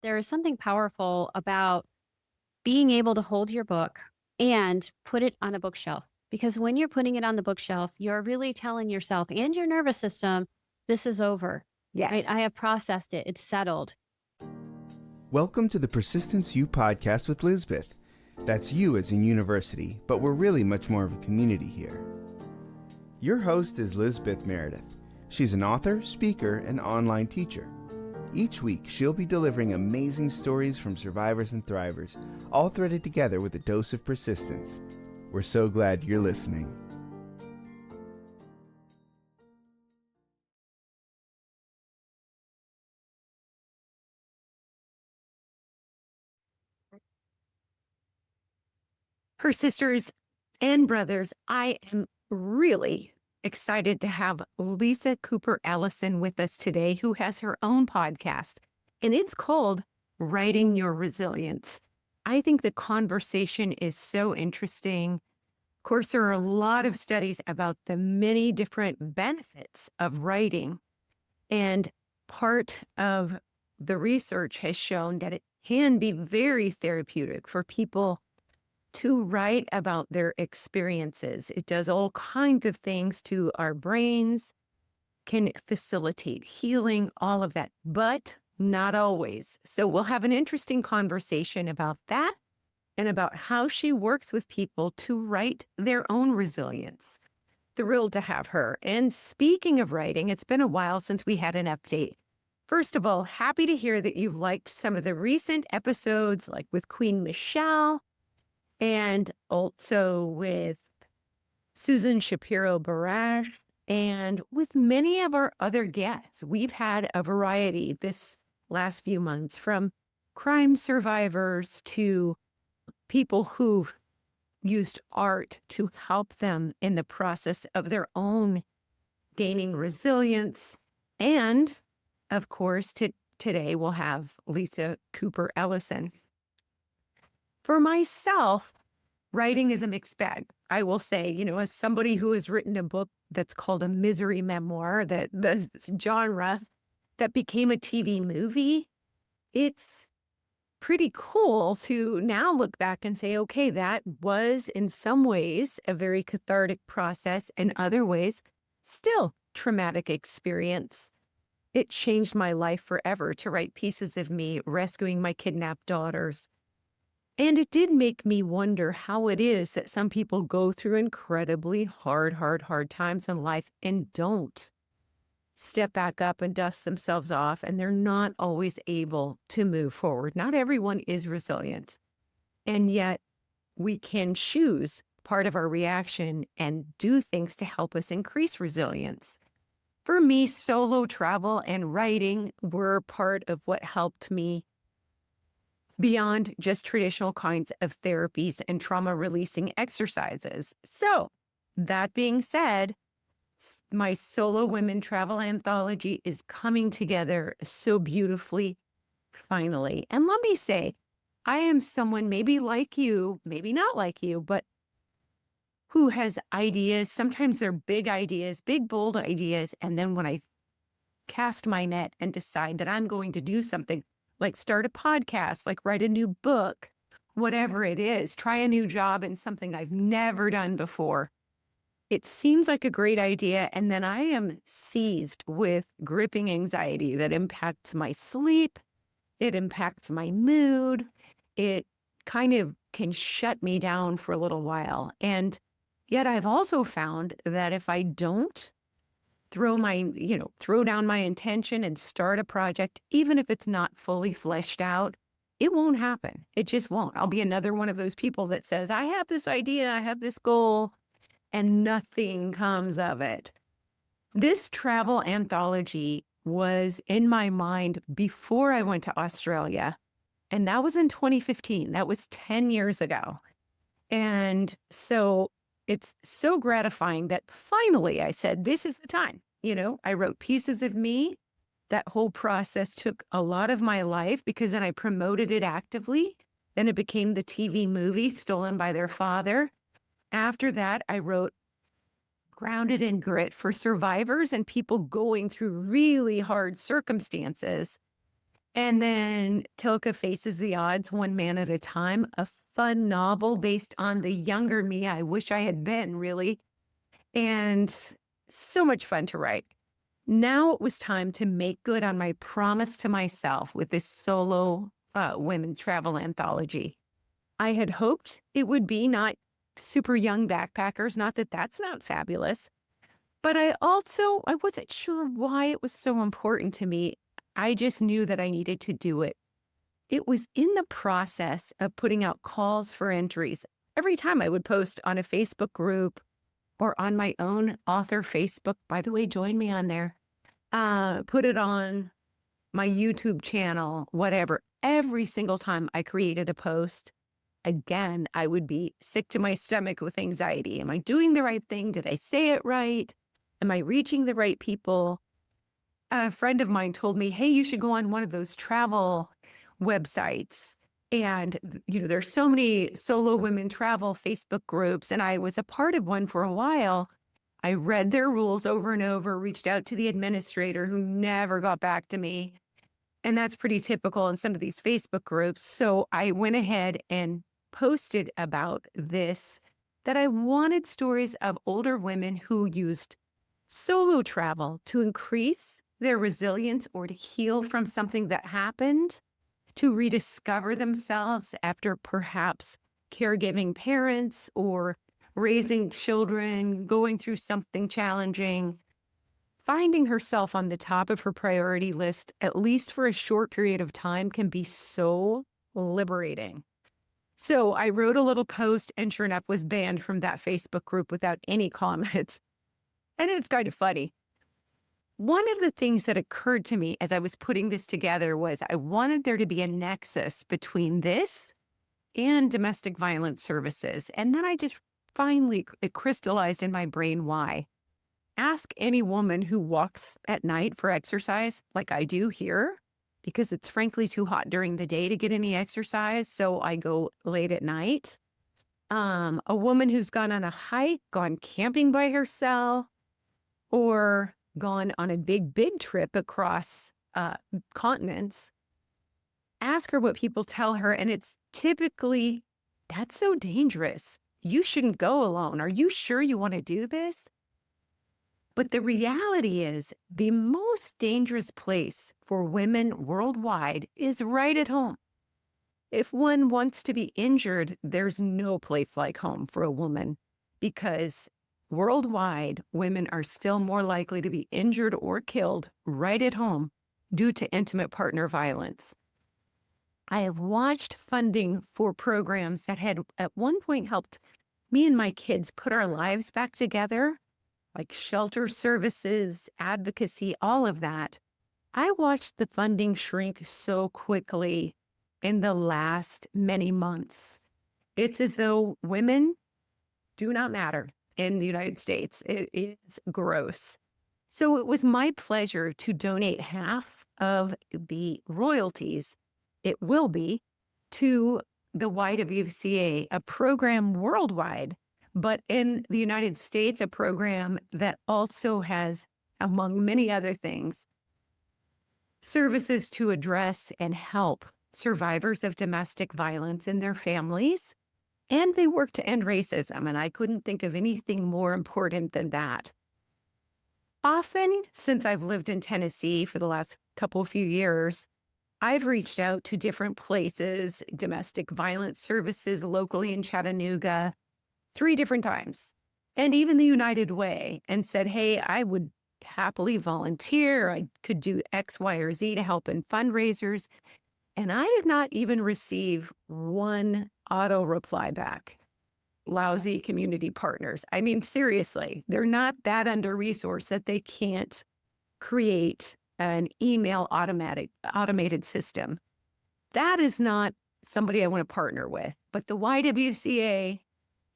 There is something powerful about being able to hold your book and put it on a bookshelf. Because when you're putting it on the bookshelf, you're really telling yourself and your nervous system, this is over, right? I Yes. have processed it, it's settled. Welcome to the Persistence U podcast with Lisbeth. That's you as in university, but we're really much more of a community here. Your host is Lisbeth Meredith. She's an author, speaker, and online teacher. Each week, she'll be delivering amazing stories from survivors and thrivers, all threaded together with a dose of persistence. We're so glad you're listening. Her sisters and brothers, I am really excited to have Lisa Cooper Ellison with us today, who has her own podcast, and it's called Writing Your Resilience. I think the conversation is so interesting. Of course, there are a lot of studies about the many different benefits of writing, and part of the research has shown that it can be very therapeutic for people to write about their experiences. It does all kinds of things to our brains, can facilitate healing, all of that, but not always. So we'll have an interesting conversation about that and about how she works with people to write their own resilience. Thrilled to have her. And speaking of writing, it's been a while since we had an update. First of all, happy to hear that you've liked some of the recent episodes, like with Queen Michelle, and also with Susan Shapiro Barash, and with many of our other guests. We've had a variety this last few months, from crime survivors to people who've used art to help them in the process of their own gaining resilience. And of course, today we'll have Lisa Cooper Ellison. For myself, writing is a mixed bag. I will say, as somebody who has written a book that's called a misery memoir, that the genre that became a TV movie, it's pretty cool to now look back and say, okay, that was in some ways a very cathartic process, in other ways, still traumatic experience. It changed my life forever to write pieces of me rescuing my kidnapped daughters. And it did make me wonder how it is that some people go through incredibly hard times in life and don't step back up and dust themselves off, and they're not always able to move forward. Not everyone is resilient. And yet we can choose part of our reaction and do things to help us increase resilience. For me, solo travel and writing were part of what helped me beyond just traditional kinds of therapies and trauma releasing exercises. So, that being said, my solo women travel anthology is coming together so beautifully, finally. And let me say, I am someone maybe like you, maybe not like you, but who has ideas. Sometimes they're big ideas, big, bold ideas. And then when I cast my net and decide that I'm going to do something, like start a podcast, like write a new book, whatever it is, try a new job in something I've never done before. It seems like a great idea, and then I am seized with gripping anxiety that impacts my sleep, it impacts my mood, it kind of can shut me down for a little while. And yet I've also found that if I don't throw down my intention and start a project, even if it's not fully fleshed out, it won't happen. It just won't. I'll be another one of those people that says, I have this idea, I have this goal, and nothing comes of it. This travel anthology was in my mind before I went to Australia, and that was in 2015. That was 10 years ago. And so it's so gratifying that finally I said, this is the time. I wrote pieces of me. That whole process took a lot of my life because then I promoted it actively. Then it became the TV movie, Stolen by Their Father. After that, I wrote Grounded in Grit for survivors and people going through really hard circumstances. And then Tilka Faces the Odds, One Man at a Time, a fun novel based on the younger me I wish I had been, really. And so much fun to write. Now it was time to make good on my promise to myself with this solo women's travel anthology. I had hoped it would be not super young backpackers, not that that's not fabulous, but I wasn't sure why it was so important to me. I just knew that I needed to do it. It was in the process of putting out calls for entries. Every time I would post on a Facebook group or on my own author Facebook, by the way, join me on there, put it on my YouTube channel, whatever. Every single time I created a post, again, I would be sick to my stomach with anxiety. Am I doing the right thing? Did I say it right? Am I reaching the right people? A friend of mine told me, hey, you should go on one of those travel websites. And, there's so many solo women travel Facebook groups. And I was a part of one for a while. I read their rules over and over, reached out to the administrator who never got back to me. And that's pretty typical in some of these Facebook groups. So I went ahead and posted about this, that I wanted stories of older women who used solo travel to increase their resilience or to heal from something that happened, to rediscover themselves after perhaps caregiving parents or raising children, going through something challenging. Finding herself on the top of her priority list, at least for a short period of time, can be so liberating. So I wrote a little post and sure enough was banned from that Facebook group without any comment. And it's kind of funny. One of the things that occurred to me as I was putting this together was I wanted there to be a nexus between this and domestic violence services. And then it crystallized in my brain why. Ask any woman who walks at night for exercise, like I do here, because it's frankly too hot during the day to get any exercise. So I go late at night. A woman who's gone on a hike, gone camping by herself, or gone on a big trip across continents. Ask her what people tell her. And it's typically, that's so dangerous. You shouldn't go alone. Are you sure you want to do this? But the reality is the most dangerous place for women worldwide is right at home. If one wants to be injured, there's no place like home for a woman, because worldwide, women are still more likely to be injured or killed right at home due to intimate partner violence. I have watched funding for programs that had at one point helped me and my kids put our lives back together, like shelter services, advocacy, all of that. I watched the funding shrink so quickly in the last many months. It's as though women do not matter in the United States. It is gross. So it was my pleasure to donate half of the royalties, it will be, to the YWCA, a program worldwide, but in the United States, a program that also has, among many other things, services to address and help survivors of domestic violence and their families. And they work to end racism. And I couldn't think of anything more important than that. Often, since I've lived in Tennessee for the last few years, I've reached out to different places, domestic violence services locally in Chattanooga, 3 different times, and even the United Way, and said, hey, I would happily volunteer. I could do X, Y, or Z to help in fundraisers. And I did not even receive one auto reply back. Lousy community partners. I mean, seriously, they're not that under-resourced that they can't create an email automated system. That is not somebody I want to partner with. But the YWCA,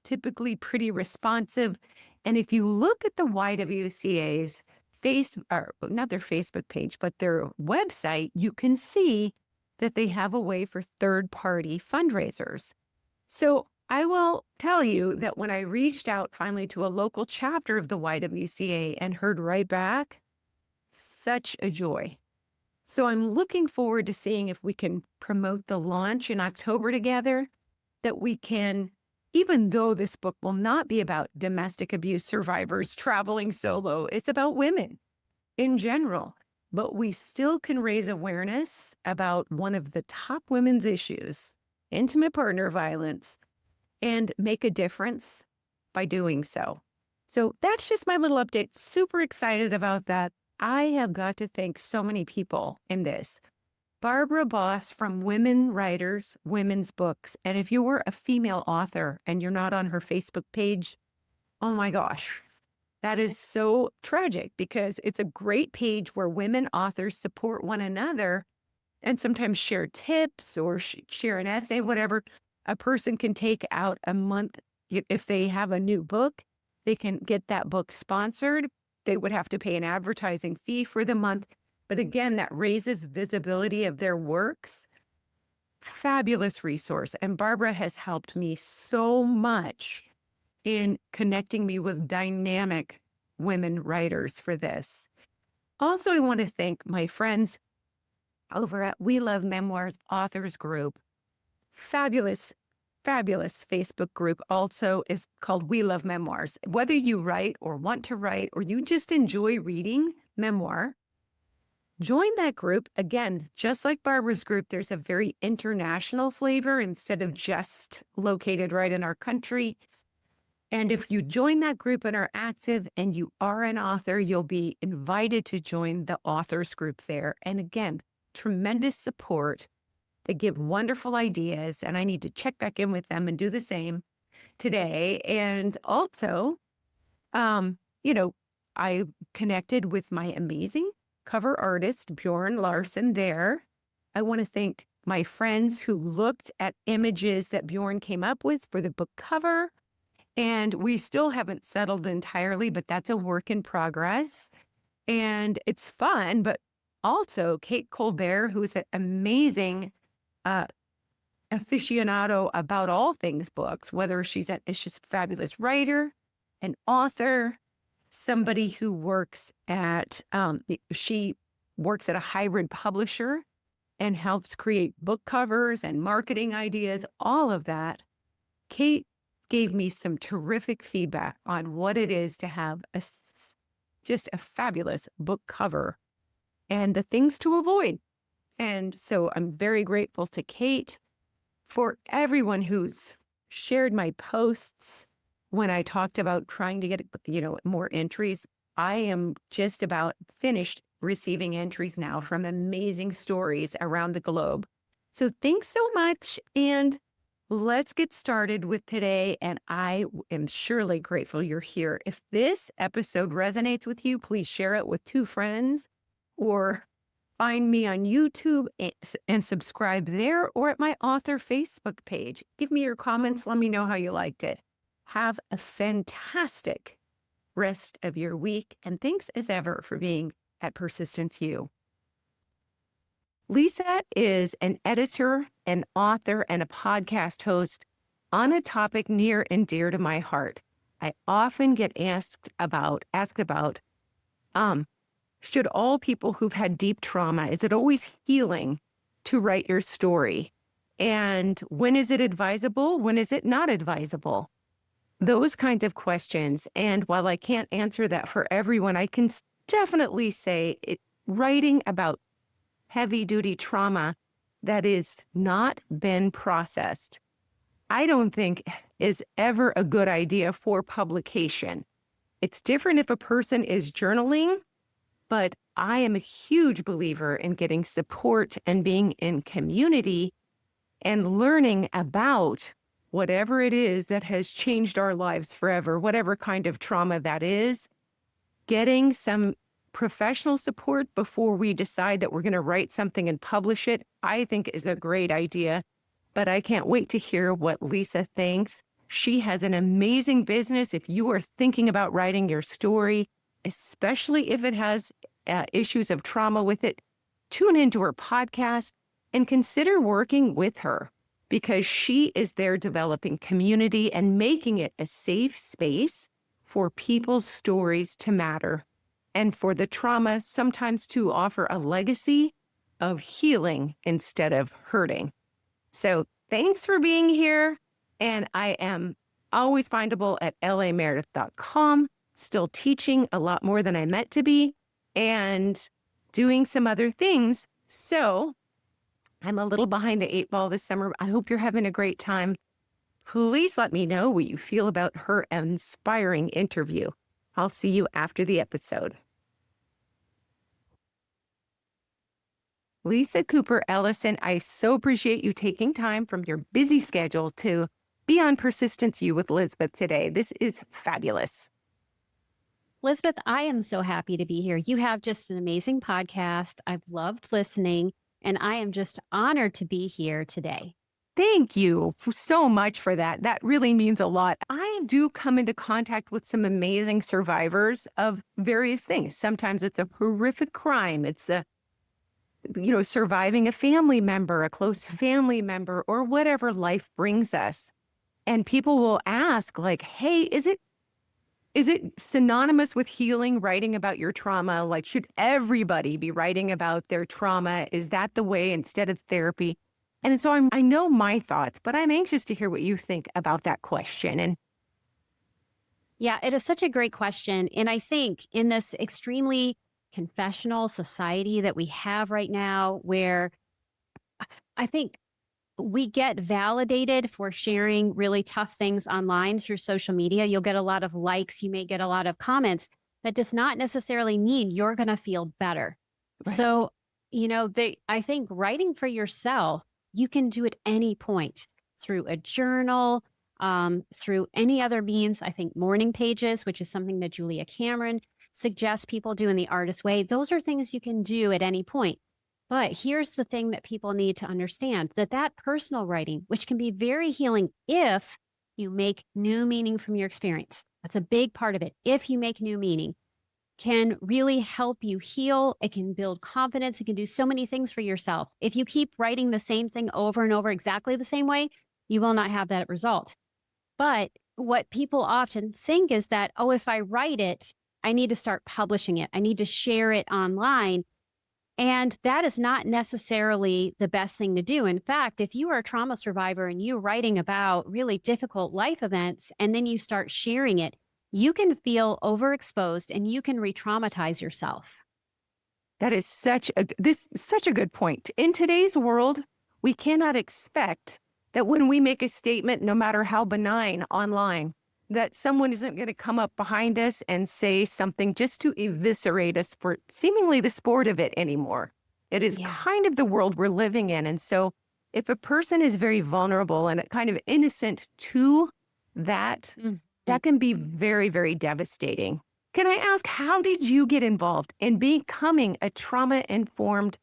typically pretty responsive. And if you look at the YWCA's not their Facebook page, but their website, you can see that they have a way for third-party fundraisers. So I will tell you that when I reached out finally to a local chapter of the YWCA and heard right back, such a joy. So I'm looking forward to seeing if we can promote the launch in October together, that we can, even though this book will not be about domestic abuse survivors traveling solo, it's about women in general. But we still can raise awareness about one of the top women's issues, intimate partner violence, and make a difference by doing so. So that's just my little update. Super excited about that. I have got to thank so many people in this. Barbara Boss from Women Writers, Women's Books. And if you were a female author and you're not on her Facebook page, oh my gosh, that is so tragic, because it's a great page where women authors support one another and sometimes share tips or share an essay, whatever. A person can take out a month. If they have a new book, they can get that book sponsored. They would have to pay an advertising fee for the month. But again, that raises visibility of their works. Fabulous resource. And Barbara has helped me so much in connecting me with dynamic women writers for this. Also, I want to thank my friends over at We Love Memoirs Authors Group. Fabulous, fabulous Facebook group also is called We Love Memoirs. Whether you write or want to write, or you just enjoy reading memoir, join that group. Again, just like Barbara's group, there's a very international flavor instead of just located right in our country. And if you join that group and are active and you are an author, you'll be invited to join the authors group there. And again, tremendous support. They give wonderful ideas, and I need to check back in with them and do the same today. And also, I connected with my amazing cover artist, Bjorn Larson, there. I want to thank my friends who looked at images that Bjorn came up with for the book cover. And we still haven't settled entirely, but that's a work in progress. And it's fun, but also Kate Colbert, who's an amazing aficionado about all things books, whether she's a fabulous writer, an author, somebody who works at, she works at a hybrid publisher and helps create book covers and marketing ideas, all of that. Kate gave me some terrific feedback on what it is to have just a fabulous book cover and the things to avoid. And so I'm very grateful to Kate, for everyone who's shared my posts when I talked about trying to get, more entries. I am just about finished receiving entries now from amazing stories around the globe. So thanks so much. And let's get started with today. And I am surely grateful you're here. If this episode resonates with you, please share it with 2 friends, or find me on YouTube and subscribe there, or at my author Facebook page. Give me your comments. Let me know how you liked it. Have a fantastic rest of your week. And thanks as ever for being at Persistence U. Lisa is an editor, an author, and a podcast host on a topic near and dear to my heart. I often get asked about, should all people who've had deep trauma, is it always healing to write your story? And when is it advisable? When is it not advisable? Those kinds of questions. And while I can't answer that for everyone, I can definitely say writing about heavy-duty trauma that is not been processed, I don't think is ever a good idea for publication. It's different if a person is journaling, but I am a huge believer in getting support and being in community and learning about whatever it is that has changed our lives forever, whatever kind of trauma that is. Getting some professional support before we decide that we're going to write something and publish it, I think is a great idea. But I can't wait to hear what Lisa thinks. She has an amazing business. If you are thinking about writing your story, especially if it has issues of trauma with it, tune into her podcast and consider working with her, because she is there developing community and making it a safe space for people's stories to matter, and for the trauma sometimes to offer a legacy of healing instead of hurting. So thanks for being here. And I am always findable at lameredith.com, still teaching a lot more than I meant to be and doing some other things. So I'm a little behind the 8 ball this summer. I hope you're having a great time. Please let me know what you feel about her inspiring interview. I'll see you after the episode. Lisa Cooper Ellison, I so appreciate you taking time from your busy schedule to be on Persistence You with Lisbeth today. This is fabulous. Lisbeth, I am so happy to be here. You have just an amazing podcast. I've loved listening, and I am just honored to be here today. Thank you so much for that. That really means a lot. I do come into contact with some amazing survivors of various things. Sometimes it's a horrific crime. It's surviving a family member, a close family member, or whatever life brings us. And people will ask, like, hey, is it synonymous with healing, writing about your trauma? Like, should everybody be writing about their trauma? Is that the way instead of therapy? And so I know my thoughts, but I'm anxious to hear what you think about that question. And yeah, it is such a great question. And I think in this extremely confessional society that we have right now, where I think we get validated for sharing really tough things online through social media. You'll get a lot of likes, you may get a lot of comments. That does not necessarily mean you're going to feel better. Right. So, I think writing for yourself, you can do at any point through a journal, through any other means. I think morning pages, which is something that Julia Cameron suggests people do in the artist way. Those are things you can do at any point. But here's the thing that people need to understand, that personal writing, which can be very healing if you make new meaning from your experience. That's a big part of it. If you make new meaning, can really help you heal. It can build confidence. It can do so many things for yourself. If you keep writing the same thing over and over exactly the same way, you will not have that result. But what people often think is that, oh, if I write it, I need to start publishing it. I need to share it online. And that is not necessarily the best thing to do. In fact, if you are a trauma survivor and you're writing about really difficult life events and then you start sharing it, you can feel overexposed and you can re-traumatize yourself. that is such a good point. In today's world, we cannot expect that when we make a statement, no matter how benign online, that someone isn't going to come up behind us and say something just to eviscerate us for seemingly the sport of it anymore. It is kind of the world we're living in. And so if a person is very vulnerable and kind of innocent to that, that can be very, very devastating. Can I ask, how did you get involved in becoming a trauma-informed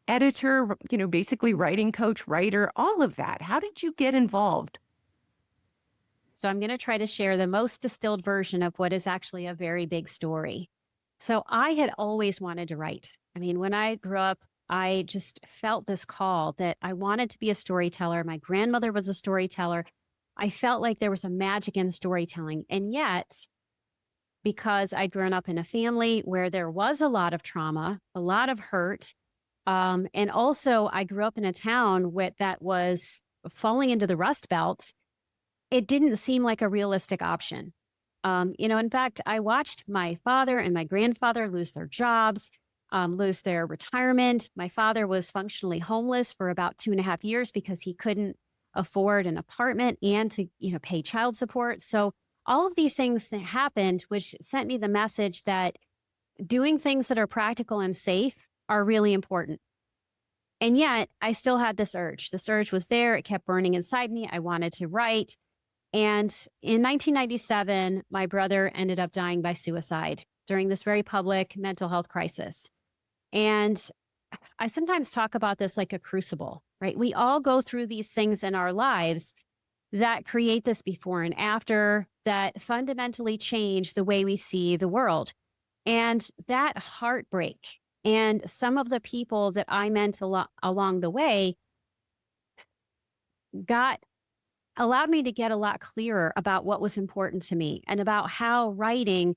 editor, basically writing coach, writer, all of that? How did you get involved? So I'm going to try to share the most distilled version of what is actually a very big story. So I had always wanted to write. I mean, when I grew up, I just felt this call that I wanted to be a storyteller. My grandmother was a storyteller. I felt like there was a magic in storytelling. And yet, because I'd grown up in a family where there was a lot of trauma, a lot of hurt, and also I grew up in a town that was falling into the Rust Belt, it didn't seem like a realistic option. In fact, I watched my father and my grandfather lose their jobs, lose their retirement. My father was functionally homeless for about 2.5 years because he couldn't afford an apartment and to, pay child support. So all of these things that happened, which sent me the message that doing things that are practical and safe are really important. And yet I still had this urge. This urge was there. It kept burning inside me. I wanted to write. And in 1997, my brother ended up dying by suicide during this very public mental health crisis. And I sometimes talk about this like a crucible, right? We all go through these things in our lives that create this before and after that fundamentally change the way we see the world. And that heartbreak and some of the people that I met along the way allowed me to get a lot clearer about what was important to me and about how writing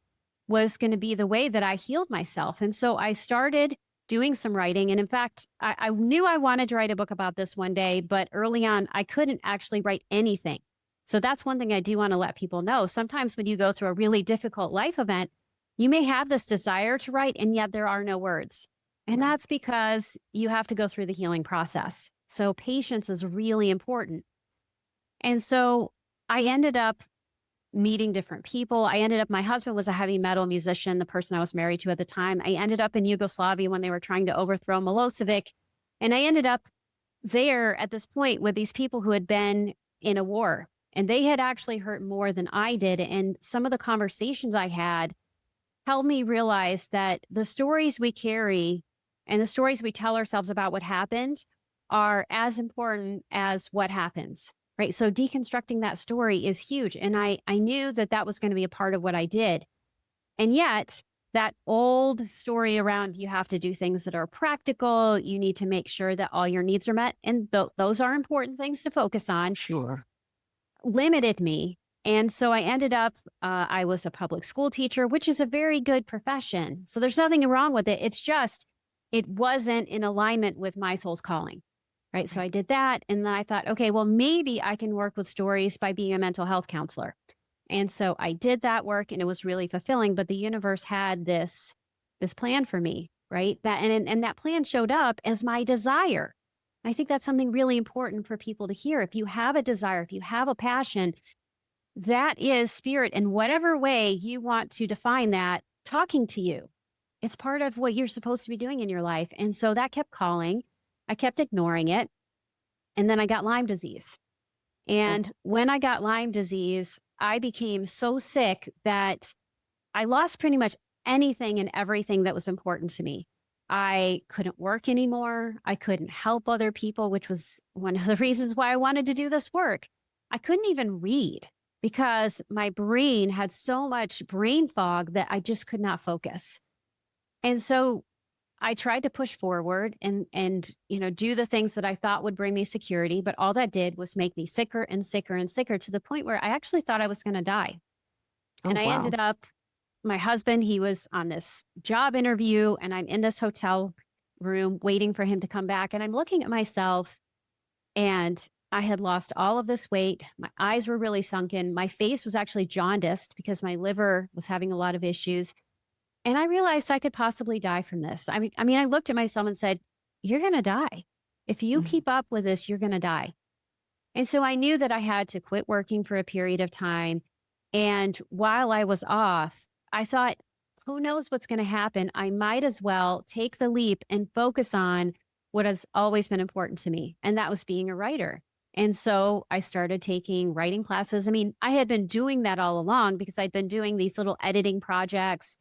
was going to be the way that I healed myself. And so I started doing some writing. And in fact, I knew I wanted to write a book about this one day, but early on, I couldn't actually write anything. So that's one thing I do want to let people know. Sometimes when you go through a really difficult life event, you may have this desire to write, and yet there are no words. And Right. that's because you have to go through the healing process. So patience is really important. And so I ended up meeting different people. My husband was a heavy metal musician, the person I was married to at the time. I ended up in Yugoslavia when they were trying to overthrow Milosevic. And I ended up there at this point with these people who had been in a war, and they had actually hurt more than I did. And some of the conversations I had helped me realize that the stories we carry and the stories we tell ourselves about what happened are as important as what happens. Right. So deconstructing that story is huge. And I knew that that was going to be a part of what I did. And yet, that old story around you have to do things that are practical, you need to make sure that all your needs are met. And those are important things to focus on, Sure. limited me. And so I ended up, I was a public school teacher, which is a very good profession. So there's nothing wrong with it. It's just, it wasn't in alignment with my soul's calling. Right. So Right. I did that. And then I thought, okay, well, maybe I can work with stories by being a mental health counselor. And so I did that work, and it was really fulfilling. But the universe had this plan for me, right? And that plan showed up as my desire. I think that's something really important for people to hear. If you have a desire, if you have a passion, that is spirit. In whatever way you want to define that, talking to you. It's part of what you're supposed to be doing in your life. And so that kept calling. I kept ignoring it. And then I got Lyme disease. Oh, And when I got Lyme disease, I became so sick that I lost pretty much anything and everything that was important to me. I couldn't work anymore. I couldn't help other people, which was one of the reasons why I wanted to do this work. I couldn't even read because my brain had so much brain fog that I just could not focus. And so I tried to push forward and do the things that I thought would bring me security, but all that did was make me sicker and sicker and sicker to the point where I actually thought I was going to die. And oh, I wow. ended up, my husband, he was on this job interview, and I'm in this hotel room waiting for him to come back, and I'm looking at myself, and I had lost all of this weight. My eyes were really sunken. My face was actually jaundiced because my liver was having a lot of issues. And I realized I could possibly die from this. I looked at myself and said, "You're going to die. If you Mhm. keep up with this, you're going to die." And so I knew that I had to quit working for a period of time. And while I was off, I thought, who knows what's going to happen? I might as well take the leap and focus on what has always been important to me. And that was being a writer. And so I started taking writing classes. I mean, I had been doing that all along because I'd been doing these little editing projects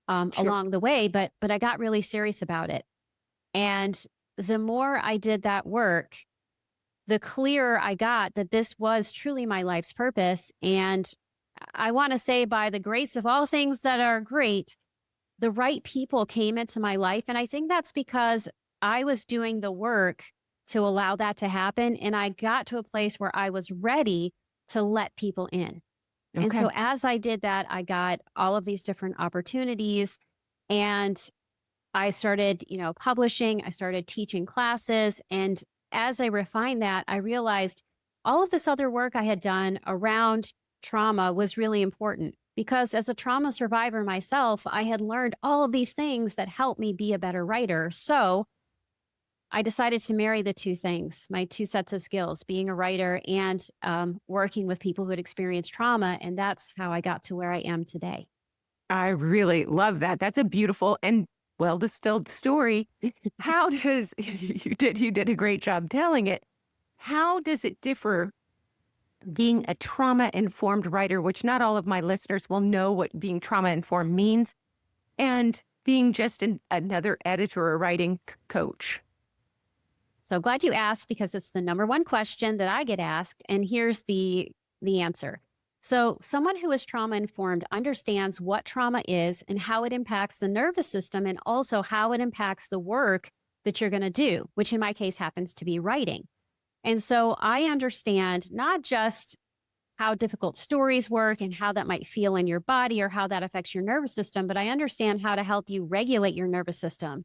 Sure. along the way, but I got really serious about it. And the more I did that work, the clearer I got that this was truly my life's purpose. And I want to say, by the grace of all things that are great, the right people came into my life. And I think that's because I was doing the work to allow that to happen. And I got to a place where I was ready to let people in. And Okay. so as I did that, I got all of these different opportunities, and I started, publishing, I started teaching classes. And as I refined that, I realized all of this other work I had done around trauma was really important because as a trauma survivor myself, I had learned all of these things that helped me be a better writer. So I decided to marry the two things, my two sets of skills, being a writer and working with people who had experienced trauma. And that's how I got to where I am today. I really love that. That's a beautiful and well distilled story. How does you did a great job telling it. How does it differ being a trauma informed writer, which not all of my listeners will know what being trauma informed means, and being just another editor or writing coach? So glad you asked because it's the number one question that I get asked. And here's the answer. So someone who is trauma informed understands what trauma is and how it impacts the nervous system and also how it impacts the work that you're going to do, which in my case happens to be writing. And so I understand not just how difficult stories work and how that might feel in your body or how that affects your nervous system, but I understand how to help you regulate your nervous system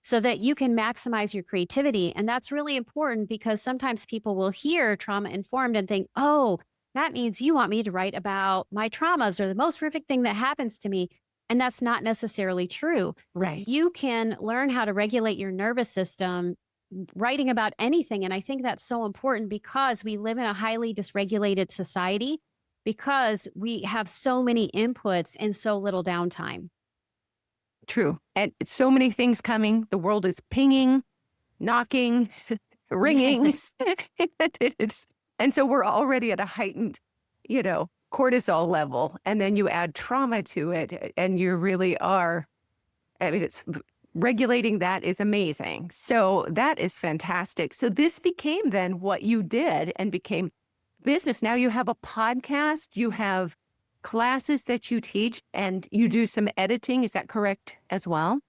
so that you can maximize your creativity. And that's really important because sometimes people will hear trauma informed and think, oh, that means you want me to write about my traumas or the most horrific thing that happens to me. And that's not necessarily true. Right. You can learn how to regulate your nervous system writing about anything. And I think that's so important because we live in a highly dysregulated society because we have so many inputs and so little downtime. True. And so many things coming. The world is pinging, knocking, ringing. Yes. And so we're already at a heightened, cortisol level. And then you add trauma to it, and you really are. I mean, it's regulating that is amazing. So that is fantastic. So this became then what you did and became business. Now you have a podcast, you have classes that you teach, and you do some editing. Is that correct as well?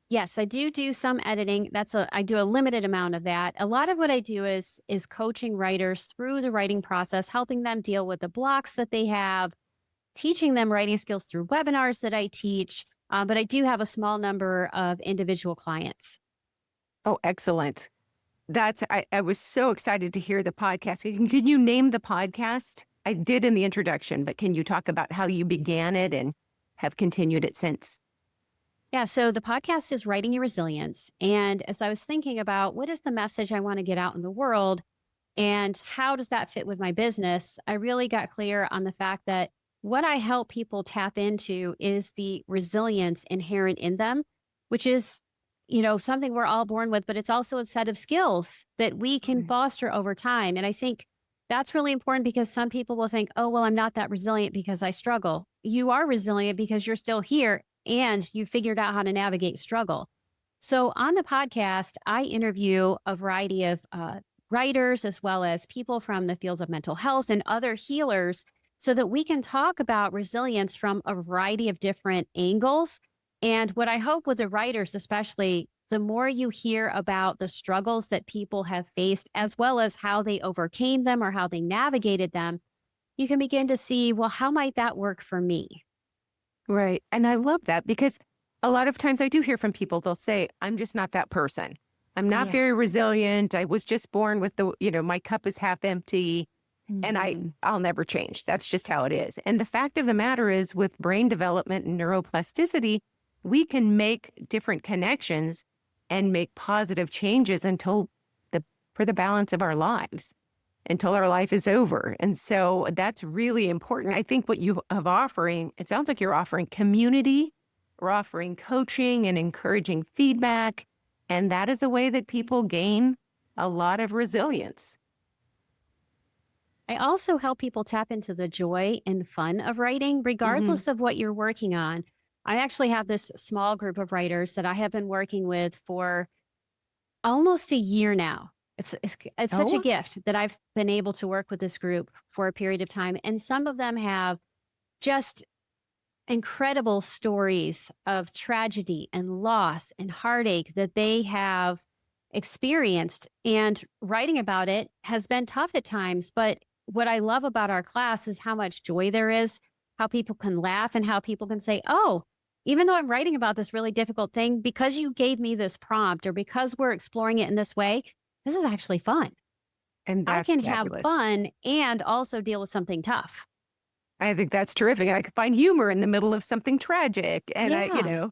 Yes, I do some editing. I do a limited amount of that. A lot of what I do is coaching writers through the writing process, helping them deal with the blocks that they have, teaching them writing skills through webinars that I teach. But I do have a small number of individual clients. Oh, excellent. I was so excited to hear the podcast. Can you name the podcast? I did in the introduction, but can you talk about how you began it and have continued it since? Yeah, so the podcast is Writing Your Resilience. And as I was thinking about what is the message I want to get out in the world and how does that fit with my business, I really got clear on the fact that what I help people tap into is the resilience inherent in them, which is, something we're all born with, but it's also a set of skills that we can Right. foster over time. And I think that's really important because some people will think, oh, well, I'm not that resilient because I struggle. You are resilient because you're still here and you figured out how to navigate struggle. So on the podcast, I interview a variety of writers as well as people from the fields of mental health and other healers so that we can talk about resilience from a variety of different angles. And what I hope with the writers, especially, the more you hear about the struggles that people have faced, as well as how they overcame them or how they navigated them, you can begin to see, well, how might that work for me? Right. And I love that because a lot of times I do hear from people, they'll say, I'm just not that person. I'm not Yeah. very resilient. I was just born with my cup is half empty. And Mhm. I'll never change. That's just how it is. And the fact of the matter is, with brain development and neuroplasticity, we can make different connections and make positive changes for the balance of our lives, until our life is over. And so that's really important. I think what you have offering, it sounds like you're offering community, we're offering coaching and encouraging feedback. And that is a way that people gain a lot of resilience. I also help people tap into the joy and fun of writing, Hmm. regardless of what you're working on. I actually have this small group of writers that I have been working with for almost a year now. It's such a Oh, gift that I've been able to work with this group for a period of time, and some of them have just incredible stories of tragedy and loss and heartache that they have experienced. And writing about it has been tough at times. But what I love about our class is how much joy there is, how people can laugh, and how people can say, oh, even though I'm writing about this really difficult thing, because you gave me this prompt or because we're exploring it in this way, this is actually fun. and I that's can have fabulous. fun and also deal with something tough. I think that's terrific. And I could find humor in the middle of something tragic. And Yeah.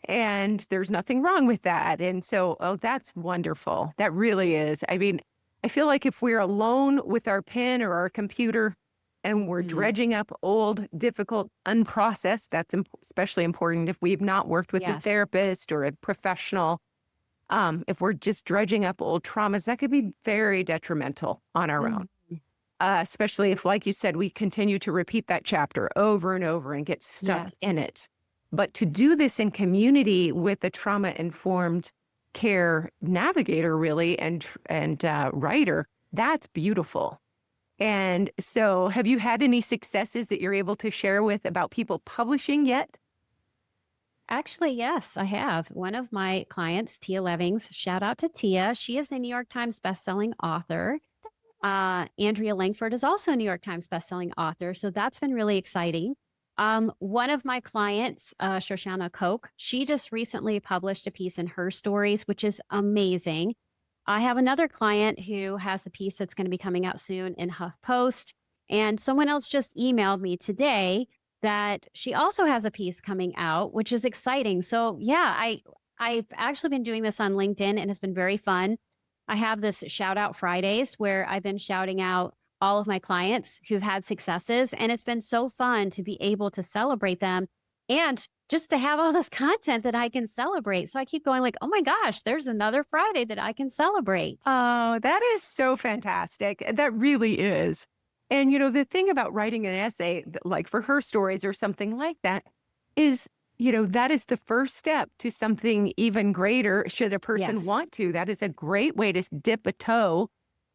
and there's nothing wrong with that. And so, oh, that's wonderful. That really is. I mean, I feel like if we're alone with our pen or our computer and we're Mhm. dredging up old, difficult, unprocessed, that's especially important if we've not worked with a Yes. therapist or a professional. If we're just dredging up old traumas, that could be very detrimental on our own. Mhm. Especially if, like you said, we continue to repeat that chapter over and over and get stuck Yes. in it. But to do this in community with a trauma-informed care navigator, really, and writer, that's beautiful. And so, have you had any successes that you're able to share with about people publishing yet? Actually, yes, I have. One of my clients, Tia Levings, shout out to Tia. She is a New York Times bestselling author. Andrea Langford is also a New York Times bestselling author. So that's been really exciting. One of my clients, Shoshana Koch, she just recently published a piece in her stories, which is amazing. I have another client who has a piece that's going to be coming out soon in HuffPost. And someone else just emailed me today that she also has a piece coming out, which is exciting. So yeah, I've actually been doing this on LinkedIn and it's been very fun. I have this shout out Fridays where I've been shouting out all of my clients who've had successes. And it's been so fun to be able to celebrate them and just to have all this content that I can celebrate. So I keep going like, oh my gosh, there's another Friday that I can celebrate. Oh, that is so fantastic. That really is. And, the thing about writing an essay, like for her stories or something like that, is, that is the first step to something even greater, should a person Yes. want to. That is a great way to dip a toe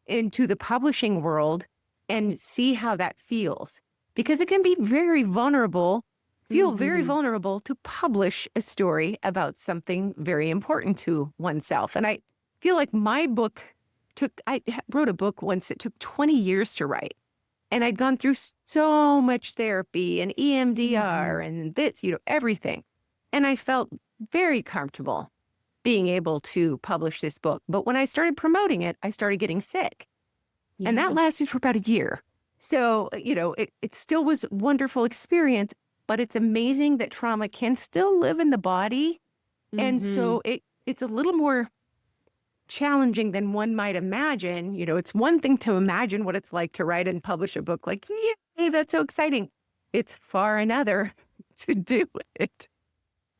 into the publishing world and see how that feels. Because it can be very vulnerable, very Mhm. vulnerable to publish a story about something very important to oneself. And I feel like my book I wrote a book once that took 20 years to write. And I'd gone through so much therapy and EMDR Mhm. and this, everything. And I felt very comfortable being able to publish this book. But when I started promoting it, I started getting sick. And that Yeah. lasted for about a year. So, it still was a wonderful experience, but it's amazing that trauma can still live in the body. And Mhm. so it's a little more challenging than one might imagine. It's one thing to imagine what it's like to write and publish a book like, yay, that's so exciting. It's far another to do it,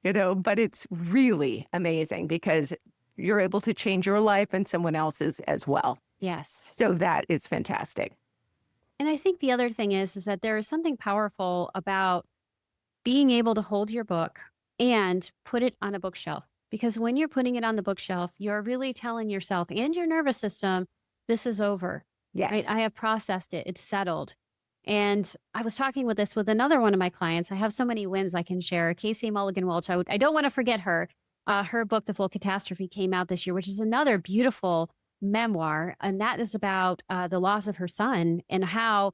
but it's really amazing because you're able to change your life and someone else's as well. Yes. So that is fantastic. And I think the other thing is that there is something powerful about being able to hold your book and put it on a bookshelf. Because when you're putting it on the bookshelf, you're really telling yourself and your nervous system, this is over, right? I Yes. have processed it, it's settled. And I was talking with this with another one of my clients. I have so many wins I can share. Casey Mulligan Welch, I don't want to forget her. Her book, The Full Catastrophe, came out this year, which is another beautiful memoir. And that is about the loss of her son and how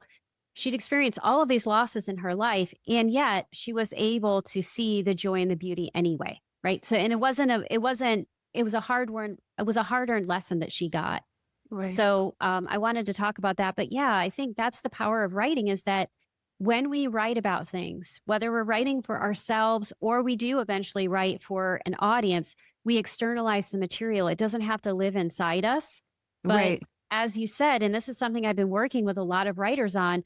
she'd experienced all of these losses in her life, and yet she was able to see the joy and the beauty anyway, right? So, and it was a hard earned lesson that she got. Right. So, I wanted to talk about that, but yeah, I think that's the power of writing is that when we write about things, whether we're writing for ourselves or we do eventually write for an audience, we externalize the material. It doesn't have to live inside us, but Right. as you said, and this is something I've been working with a lot of writers on,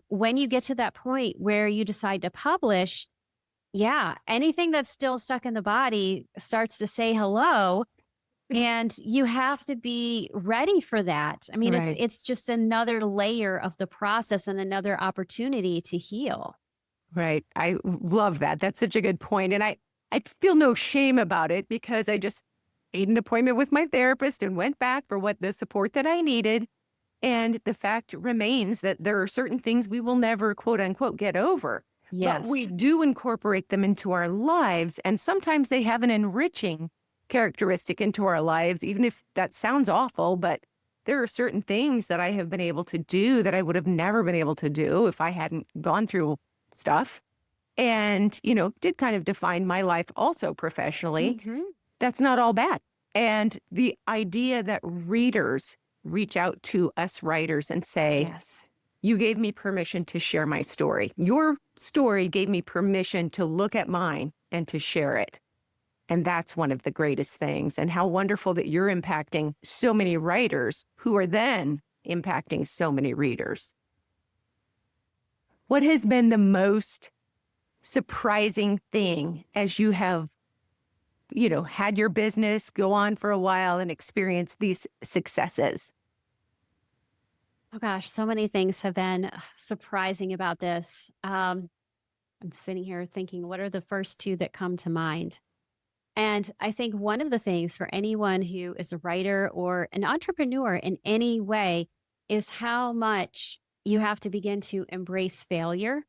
when you get to that point where you decide to publish, yeah, anything that's still stuck in the body starts to say hello, and you have to be ready for that. I mean, Right. it's just another layer of the process and another opportunity to heal. Right. I love that. That's such a good point. And I feel no shame about it because I just made an appointment with my therapist and went back for what the support that I needed. And the fact remains that there are certain things we will never, quote unquote, get over, but we Yes. do incorporate them into our lives. And sometimes they have an enriching characteristic into our lives, even if that sounds awful. But there are certain things that I have been able to do that I would have never been able to do if I hadn't gone through stuff. And, did kind of define my life also professionally. Mhm. That's not all bad. And the idea that readers reach out to us writers and say, Yes. you gave me permission to share my story. Your story gave me permission to look at mine and to share it. And that's one of the greatest things. And how wonderful that you're impacting so many writers who are then impacting so many readers. What has been the most surprising thing as you have had your business go on for a while and experience these successes? Oh gosh, so many things have been surprising about this. I'm sitting here thinking, what are the first two that come to mind? And I think one of the things for anyone who is a writer or an entrepreneur in any way is how much you have to begin to embrace failure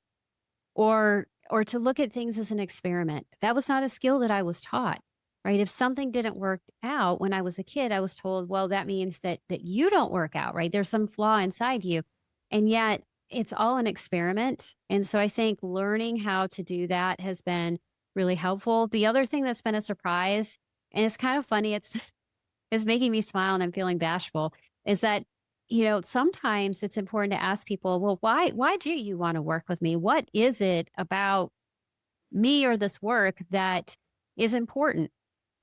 or to look at things as an experiment. That was not a skill that I was taught. Right? If something didn't work out when I was a kid, I was told, well, that means that you don't work out, right? There's some flaw inside you. And yet it's all an experiment. And so I think learning how to do that has been really helpful. The other thing that's been a surprise, and it's kind of funny, it's making me smile and I'm feeling bashful, is that, sometimes it's important to ask people, well, why do you want to work with me? What is it about me or this work that is important?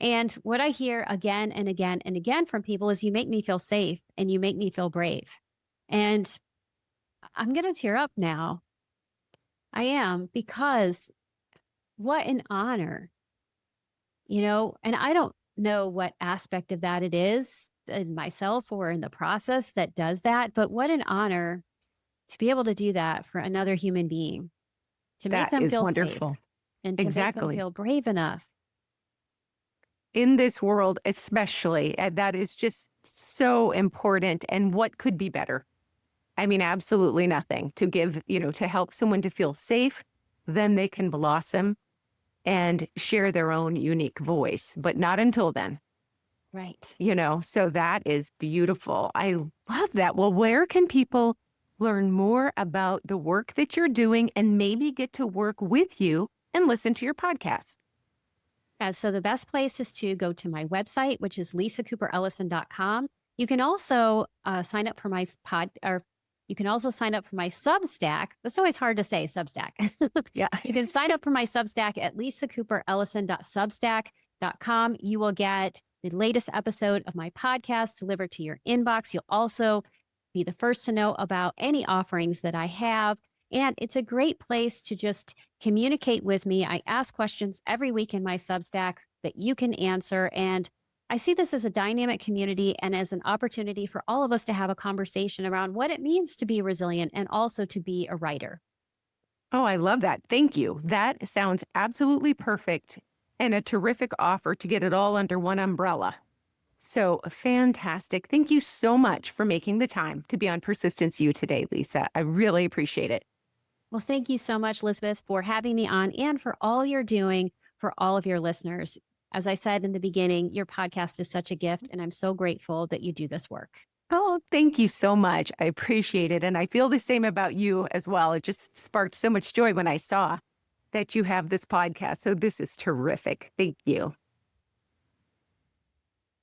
And what I hear again and again and again from people is, you make me feel safe and you make me feel brave. And I'm going to tear up now. I am, because what an honor, and I don't know what aspect of that it is in myself or in the process that does that, but what an honor to be able to do that for another human being, to make That them is feel safe wonderful. and to make them Exactly. feel brave enough. In this world, especially, that is just so important. And what could be better? I mean, absolutely nothing to give, to help someone to feel safe, then they can blossom and share their own unique voice, but not until then, Right. so that is beautiful. I love that. Well, where can people learn more about the work that you're doing and maybe get to work with you and listen to your podcast? So the best place is to go to my website, which is lisacooperellison.com. You can also sign up for my you can also sign up for my Substack. That's always hard to say, Substack. Yeah. You can sign up for my Substack at lisacooperellison.substack.com. You will get the latest episode of my podcast delivered to your inbox. You'll also be the first to know about any offerings that I have. And it's a great place to just communicate with me. I ask questions every week in my Substack that you can answer. And I see this as a dynamic community and as an opportunity for all of us to have a conversation around what it means to be resilient and also to be a writer. Oh, I love that. Thank you. That sounds absolutely perfect and a terrific offer to get it all under one umbrella. So fantastic. Thank you so much for making the time to be on Persistence U today, Lisa. I really appreciate it. Well, thank you so much, Elizabeth, for having me on and for all you're doing for all of your listeners. As I said in the beginning, your podcast is such a gift, and I'm so grateful that you do this work. Oh, thank you so much. I appreciate it. And I feel the same about you as well. It just sparked so much joy when I saw that you have this podcast. So this is terrific. Thank you.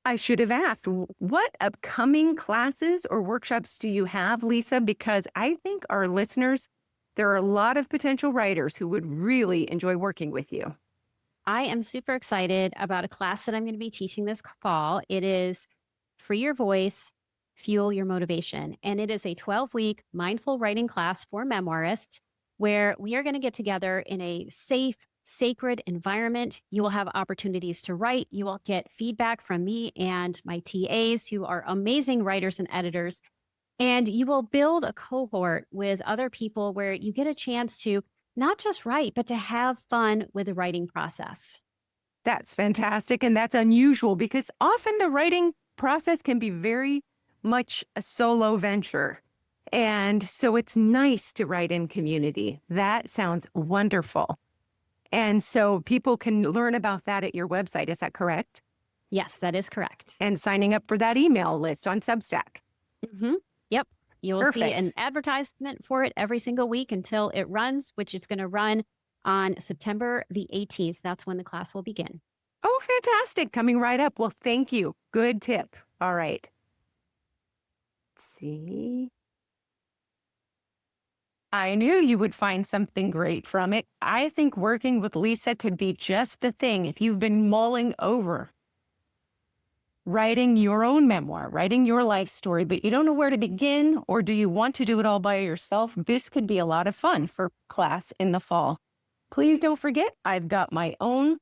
I should have asked, what upcoming classes or workshops do you have, Lisa? Because I think our listeners, there are a lot of potential writers who would really enjoy working with you. I am super excited about a class that I'm going to be teaching this fall. It is Free Your Voice, Fuel Your Motivation. And it is a 12-week mindful writing class for memoirists where we are going to get together in a safe, sacred environment. You will have opportunities to write. You will get feedback from me and my TAs, who are amazing writers and editors. And you will build a cohort with other people where you get a chance to not just write, but to have fun with the writing process. That's fantastic. And that's unusual because often the writing process can be very much a solo venture. And so it's nice to write in community. That sounds wonderful. And so people can learn about that at your website. Is that correct? Yes, that is correct. And signing up for that email list on Substack. Mm-hmm. Yep. You will see Perfect. an advertisement for it every single week until it runs, which it's going to run on September the 18th. That's when the class will begin. Oh, fantastic. Coming right up. Well, thank you. Good tip. All right. Let's see. I knew you would find something great from it. I think working with Lisa could be just the thing if you've been mulling over writing your own memoir, writing your life story, but you don't know where to begin, or do you want to do it all by yourself? This could be a lot of fun for class in the fall. Please don't forget, I've got my own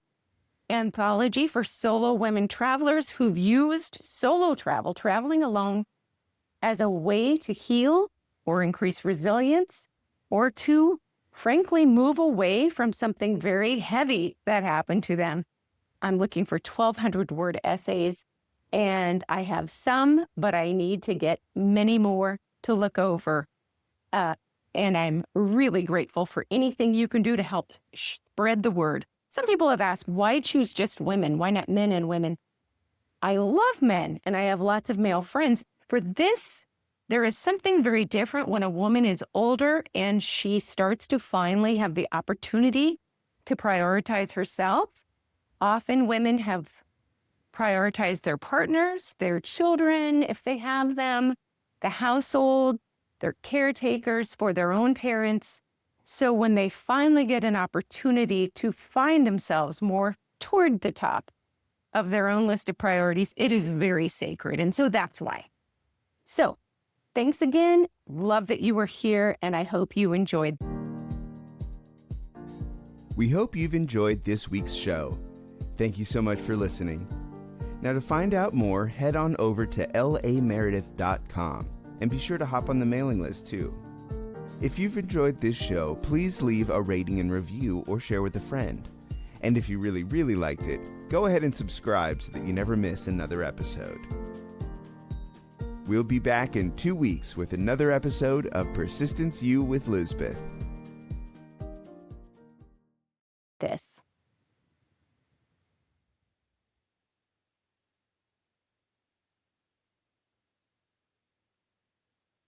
anthology for solo women travelers who've used solo travel, traveling alone, as a way to heal or increase resilience, or to, frankly, move away from something very heavy that happened to them. I'm looking for 1,200-word essays, and I have some, but I need to get many more to look over. And I'm really grateful for anything you can do to help spread the word. Some people have asked, why choose just women? Why not men and women? I love men, and I have lots of male friends. For this There is something very different when a woman is older and she starts to finally have the opportunity to prioritize herself. Often women have prioritized their partners, their children, if they have them, the household, their caretakers for their own parents. So when they finally get an opportunity to find themselves more toward the top of their own list of priorities, it is very sacred. And so that's why. So thanks again. Love that you were here, and I hope you enjoyed. We hope you've enjoyed this week's show. Thank you so much for listening. Now, to find out more, head on over to lameredith.com and be sure to hop on the mailing list too. If you've enjoyed this show, please leave a rating and review or share with a friend. And if you really, really liked it, go ahead and subscribe so that you never miss another episode. We'll be back in 2 weeks with another episode of Persistence U with Lisbeth. This.